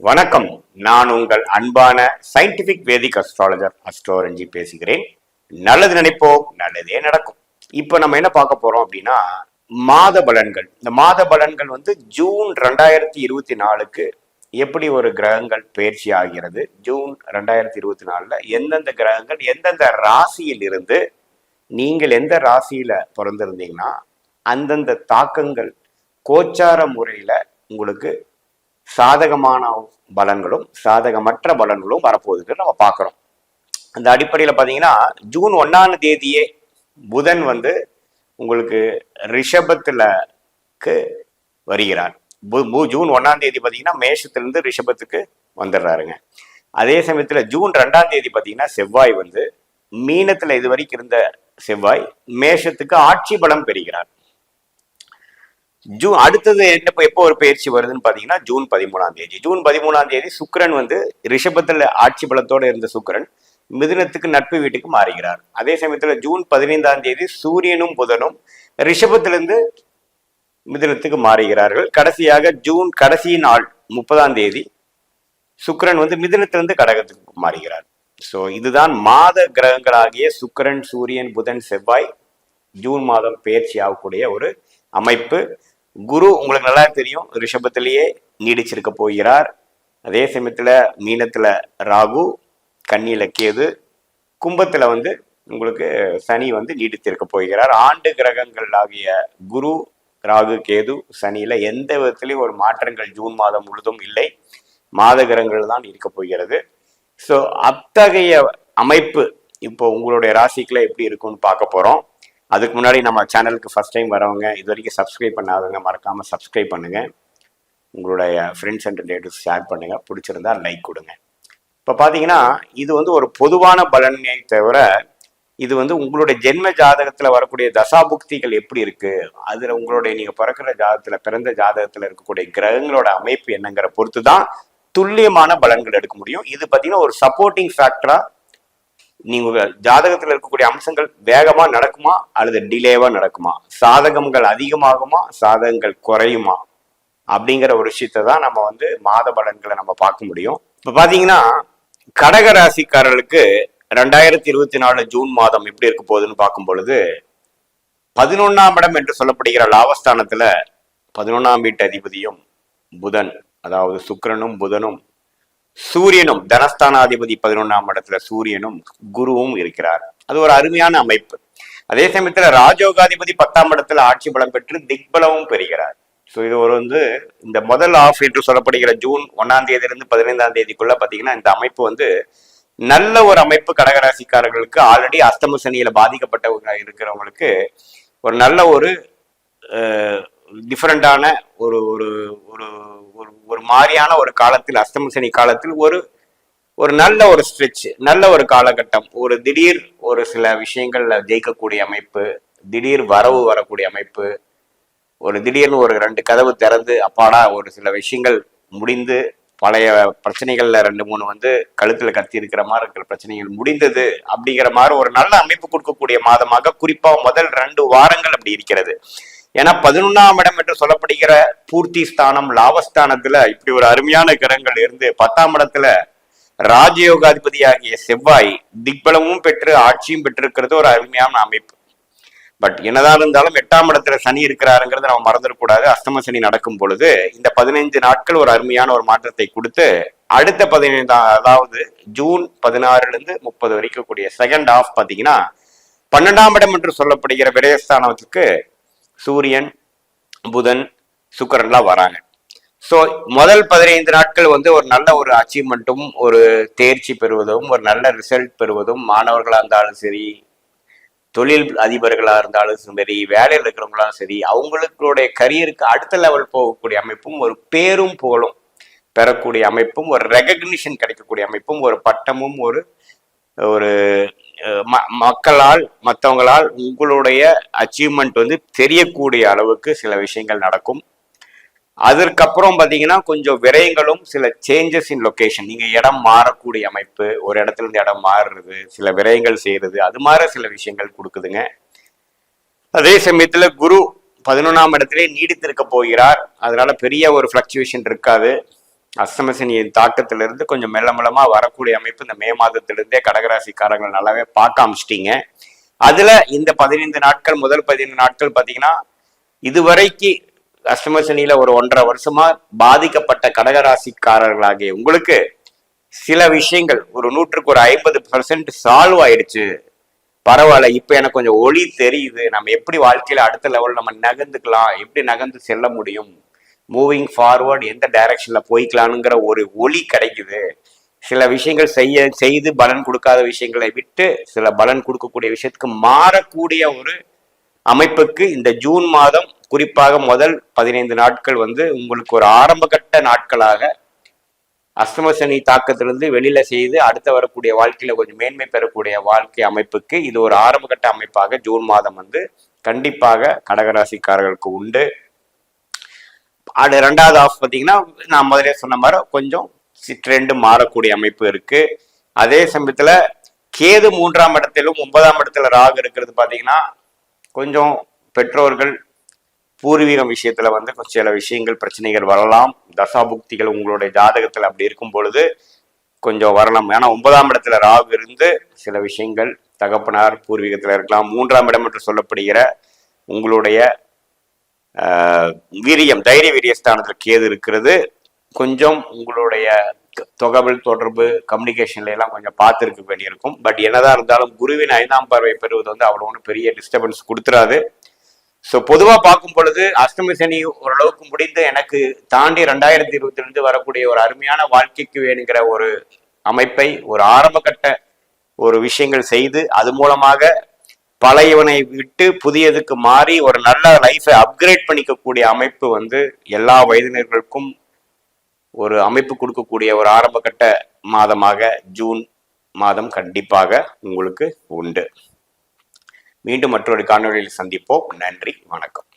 வணக்கம். நான் உங்கள் அன்பான சயின்டிபிக் வேதிக் அஸ்ட்ராலஜர் அஸ்ட்ரோரஞ்சி பேசுகிறேன். நல்லது நினைப்போம், நல்லதே நடக்கும். இப்ப நம்ம என்ன பார்க்க போறோம் அப்படின்னா, மாத பலன்கள். இந்த மாத பலன்கள் ஜூன் 2024க்கு எப்படி ஒரு கிரகங்கள் பயிற்சி ஆகிறது, ஜூன் 2024ல எந்தெந்த கிரகங்கள் எந்தெந்த ராசியில் இருந்து, நீங்கள் எந்த ராசியில பிறந்திருந்தீங்கன்னா அந்தந்த தாக்கங்கள் கோச்சார முறையில உங்களுக்கு சாதகமான பலன்களும் சாதகமற்ற பலன்களும் வரப்போகுது நம்ம பார்க்குறோம். அந்த அடிப்படையில் பார்த்தீங்கன்னா ஜூன் 1ஆம் தேதியே புதன் உங்களுக்கு ரிஷபத்துலக்கு வருகிறார். ஜூன் 1ஆம் தேதி பார்த்தீங்கன்னா மேஷத்திலிருந்து ரிஷபத்துக்கு வந்துடுறாருங்க. அதே சமயத்தில் ஜூன் 2ஆம் தேதி பார்த்தீங்கன்னா செவ்வாய் மீனத்தில் இது வரைக்கும் இருந்த செவ்வாய் மேஷத்துக்கு ஆட்சி பலம் பெறுகிறார். அடுத்தது எப்போ ஒரு பயிற்சி வருதுன்னு பாத்தீங்கன்னா ஜூன் 13ஆம் தேதி. ஜூன் 13ஆம் தேதி சுக்கிரன் ரிஷபத்துல ஆட்சி பலத்தோட இருந்த சுக்கிரன் மிதுனத்துக்கு நட்பு வீட்டுக்கு மாறுகிறார். அதே சமயத்துல ஜூன் 15ஆம் தேதி சூரியனும் புதனும் ரிஷபத்திலிருந்து மிதுனத்துக்கு மாறுகிறார்கள். கடைசியாக ஜூன் கடைசி நாள் 30ஆம் தேதி சுக்கிரன் மிதுனத்திலிருந்து கடகத்துக்கு மாறுகிறார். ஸோ இதுதான் மாத கிரகங்களாகிய சுக்கிரன், சூரியன், புதன், செவ்வாய் ஜூன் மாதம் பயிற்சி ஆகக்கூடிய ஒரு அமைப்பு. குரு உங்களுக்கு நல்லா தெரியும், ரிஷபத்திலேயே நீடிச்சிருக்க போகிறார். அதே சமயத்துல மீனத்துல ராகு, கன்னியில கேது, கும்பத்துல உங்களுக்கு சனி நீடித்திருக்க போகிறார். ஆண்டு கிரகங்கள் ஆகிய குரு, ராகு, கேது, சனியில எந்த விதத்திலையும் ஒரு மாற்றங்கள் ஜூன் மாதம் முழுதும் இல்லை. மாத கிரகங்கள் தான் இருக்க போகிறது. ஸோ அத்தகைய அமைப்பு இப்போ உங்களுடைய ராசிக்குள்ள எப்படி இருக்கும்னு பார்க்க போறோம். அதுக்கு முன்னாடி நம்ம சேனலுக்கு ஃபர்ஸ்ட் டைம் வரவங்க, இது வரைக்கும் சப்ஸ்கிரைப் பண்ணாதவங்க மறக்காம சப்ஸ்கிரைப் பண்ணுங்க. உங்களுடைய ஃப்ரெண்ட்ஸ் அண்ட் ரிலேட்டிவ்ஸ் ஷேர் பண்ணுங்க. பிடிச்சிருந்தா லைக் கொடுங்க. இப்போ பார்த்தீங்கன்னா இது ஒரு பொதுவான பலனை தவிர இது உங்களுடைய ஜென்ம ஜாதகத்தில் வரக்கூடிய தசாபுக்திகள் எப்படி இருக்கு, அதில் உங்களுடைய நீங்க பிறக்கிற ஜாதகத்தில் பிறந்த ஜாதகத்தில் இருக்கக்கூடிய கிரகங்களோட அமைப்பு என்னங்கிற பொறுத்து தான் துல்லியமான பலன்கள் எடுக்க முடியும். இது பார்த்தீங்கன்னா ஒரு சப்போர்ட்டிங் ஃபேக்டரா நீங்க ஜாதகத்துல இருக்கக்கூடிய அம்சங்கள் வேகமா நடக்குமா அல்லது டிலேவா நடக்குமா, சாதகங்கள் அதிகமாகுமா சாதகங்கள் குறையுமா அப்படிங்கிற ஒரு விஷயத்தை தான் நம்ம மாத பலன்களை நம்ம பார்க்க முடியும். இப்ப பாத்தீங்கன்னா கடக ராசிக்காரர்களுக்கு 2024 ஜூன் மாதம் எப்படி இருக்க போகுதுன்னு பார்க்கும் பொழுது 11ஆம் இடம் என்று சொல்லப்படுகிற லாபஸ்தானத்துல 11ஆம் வீட்டு அதிபதியும் புதன், அதாவது சுக்கிரனும் புதனும் சூரியனும் தனஸ்தானாதிபதி 11ஆம் இடத்துல சூரியனும் குருவும் இருக்கிறார். அது ஒரு அருமையான அமைப்பு. அதே சமயத்துல ராஜயோகாதிபதி 10ஆம் இடத்துல ஆட்சி பலம் பெற்று திக்பலமும் பெறுகிறார். ஸோ இது ஒரு இந்த முதல் ஆஃப் என்று சொல்லப்படுகிற ஜூன் 1ஆம் தேதியிலிருந்து 15ஆம் தேதிக்குள்ள பாத்தீங்கன்னா இந்த அமைப்பு நல்ல ஒரு அமைப்பு. கடகராசிக்காரர்களுக்கு ஆல்ரெடி அஸ்தம சனியில பாதிக்கப்பட்டவங்க இருக்கிறவங்களுக்கு ஒரு நல்ல ஒரு டிஃபரெண்டான ஒரு ஒரு ஒரு ஒரு மாதிரியான ஒரு காலத்தில், அஸ்தம சனி காலத்தில் ஒரு நல்ல ஒரு ஸ்ட்ரெச், நல்ல ஒரு காலகட்டம், ஒரு திடீர் ஒரு சில விஷயங்கள்ல ஜெயிக்கக்கூடிய அமைப்பு, திடீர் வரவு வரக்கூடிய அமைப்பு, ஒரு திடீர்னு ஒரு 2 கதவு திறந்து அப்பாடா ஒரு சில விஷயங்கள் முடிந்து, பழைய பிரச்சனைகள்ல 2-3 கழுத்துல கத்தி இருக்கிற மாதிரி இருக்கிற பிரச்சனைகள் முடிந்தது அப்படிங்கிற மாதிரி ஒரு நல்ல அமைப்பு கொடுக்கக்கூடிய மாதமாக குறிப்பா முதல் 2 வாரங்கள் அப்படி இருக்கிறது. ஏன்னா 11ஆம் இடம் என்று சொல்லப்படுகிற பூர்த்தி ஸ்தானம் லாபஸ்தானத்துல இப்படி ஒரு அருமையான கிரகங்கள் இருந்து 10ஆம் இடத்துல ராஜயோகாதிபதி ஆகிய செவ்வாய் திக்பலமும் பெற்று ஆட்சியும் பெற்றிருக்கிறது ஒரு அருமையான அமைப்பு. பட் என்னதான் இருந்தாலும் 8ஆம் இடத்துல சனி இருக்கிறாருங்கிறத நம்ம மறந்துடக்கூடாது. அஸ்தம சனி நடக்கும் பொழுது இந்த 15 நாட்கள் ஒரு அருமையான ஒரு மாற்றத்தை கொடுத்து அடுத்த 15, அதாவது ஜூன் 16லிருந்து 30 வரைக்கும் கூடிய செகண்ட் ஆஃப் பாத்தீங்கன்னா 12ஆம் இடம் என்று சொல்லப்படுகிற விரயஸ்தானத்துக்கு சூரியன், புதன், சுக்கிரன்லாம் வராங்க. ஸோ முதல் 15 நாட்கள் ஒரு நல்ல ஒரு அச்சீவ்மெண்ட்டும் ஒரு தேர்ச்சி பெறுவதும் ஒரு நல்ல ரிசல்ட் பெறுவதும், மாணவர்களாக இருந்தாலும் சரி, தொழில் அதிபர்களாக இருந்தாலும் சரி, வேலையில் இருக்கிறவங்களாலும் சரி, அவங்களுடைய கரியருக்கு அடுத்த லெவல் போகக்கூடிய அமைப்பும், ஒரு பேரும் புகழும் பெறக்கூடிய அமைப்பும், ஒரு ரெகக்னிஷன் கிடைக்கக்கூடிய அமைப்பும், ஒரு பட்டமும், ஒரு ஒரு மக்களால் மற்றவங்களால் உங்களுடைய அச்சீவ்மெண்ட் தெரியக்கூடிய அளவுக்கு சில விஷயங்கள் நடக்கும். அதற்கப்புறம் பாத்தீங்கன்னா கொஞ்சம் விரயங்களும், சில சேஞ்சஸ் இன் லொகேஷன், நீங்க இடம் மாறக்கூடிய அமைப்பு, ஒரு இடத்துல இருந்து இடம் மாறுறது, சில விரயங்கள் செய்யறது, அது மாதிரி சில விஷயங்கள் கொடுக்குதுங்க. அதே சமயத்துல குரு 11ஆம் இடத்திலே நீடித்திருக்க போகிறார். அதனால பெரிய ஒரு பிளக்சுவேஷன் இருக்காது. அஷ்டம சனியின் தாக்கத்திலிருந்து கொஞ்சம் மெல்ல மெல்லமா வரக்கூடிய அமைப்பு இந்த மே மாதத்திலிருந்தே கடகராசிக்காரங்கள் நல்லாவே பார்க்க ஆரம்பிச்சிட்டீங்க. அதுல இந்த 15 நாட்கள், முதல் 15 நாட்கள் பாத்தீங்கன்னா இதுவரைக்கு அஷ்டம சனியில ஒரு 1.5 வருஷமா பாதிக்கப்பட்ட கடகராசிக்காரர்களாகிய உங்களுக்கு சில விஷயங்கள் ஒரு 100க்கு ஒரு 50% சால்வ் ஆயிடுச்சு. பரவாயில்ல, இப்ப எனக்கு கொஞ்சம் ஒளி தெரியுது, நம்ம எப்படி வாழ்க்கையில அடுத்த லெவல் நம்ம நகர்ந்துக்கலாம், எப்படி நகர்ந்து செல்ல முடியும், மூவிங் ஃபார்வர்ட் எந்த டைரக்ஷன்ல போய்க்கலாம்ங்கிற ஒரு ஒளி கிடைக்குது. சில விஷயங்கள் செய்து பலன் கொடுக்காத விஷயங்களை விட்டு சில பலன் கொடுக்கக்கூடிய விஷயத்துக்கு மாறக்கூடிய ஒரு அமைப்புக்கு இந்த ஜூன் மாதம், குறிப்பாக முதல் 15 நாட்கள் உங்களுக்கு ஒரு ஆரம்பகட்ட நாட்களாக அஷ்டம சனி தாக்கத்திலிருந்து வெளியில செய்து அடுத்த வரக்கூடிய வாழ்க்கையில கொஞ்சம் மேன்மை பெறக்கூடிய வாழ்க்கை அமைப்புக்கு இது ஒரு ஆரம்பகட்ட அமைப்பாக ஜூன் மாதம் கண்டிப்பாக கடகராசிக்காரர்களுக்கு உண்டு. அது 2வது ஆஃப் பார்த்தீங்கன்னா நான் முதலே சொன்ன மாதிரி கொஞ்சம் ட்ரெண்டு மாறக்கூடிய அமைப்பு இருக்கு. அதே சமயத்துல கேது 3ஆம் இடத்திலும் 9ஆம் இடத்துல ராகு இருக்கிறது பார்த்தீங்கன்னா கொஞ்சம் பெற்றோர்கள் பூர்வீகம் விஷயத்துல சில விஷயங்கள் பிரச்சனைகள் வரலாம். தசாபுக்திகள் உங்களுடைய ஜாதகத்துல அப்படி இருக்கும் பொழுது கொஞ்சம் வரலாம். ஏன்னா 9ஆம் இடத்துல ராகு இருந்து சில விஷயங்கள் தகப்பனார் பூர்வீகத்துல இருக்கலாம். 3ஆம் இடம் என்று சொல்லப்படுகிற உங்களுடைய வீரியம், தைரிய வீரியஸ்தானத்தில் கேது இருக்கிறது. கொஞ்சம் உங்களுடைய தகவல் தொடர்பு கம்யூனிகேஷன்ல எல்லாம் கொஞ்சம் பார்த்துருக்க வேண்டியிருக்கும். பட் என்னதான் இருந்தாலும் குருவின் 5ஆம் பார்வை பெறுவது அவ்வளோ ஒன்றும் பெரிய டிஸ்டர்பன்ஸ் கொடுத்துறாது. ஸோ பொதுவாக பார்க்கும் பொழுது அஷ்டமி சனி ஓரளவுக்கு முடிந்து எனக்கு தாண்டி 2022 வரக்கூடிய ஒரு அருமையான வாழ்க்கைக்கு வேணுங்கிற ஒரு அமைப்பை ஒரு ஆரம்பகட்ட ஒரு விஷயங்கள் செய்து அது மூலமாக பழையவனை விட்டு புதியதுக்கு மாறி ஒரு நல்ல லைஃபை அப்கிரேட் பண்ணிக்கக்கூடிய அமைப்பு எல்லா வயதினர்களுக்கும் ஒரு அமைப்பு கொடுக்கக்கூடிய ஒரு ஆரம்பகட்ட மாதமாக ஜூன் மாதம் கண்டிப்பாக உங்களுக்கு உண்டு. மீண்டும் மற்றொரு காணொலியில் சந்திப்போம். நன்றி, வணக்கம்.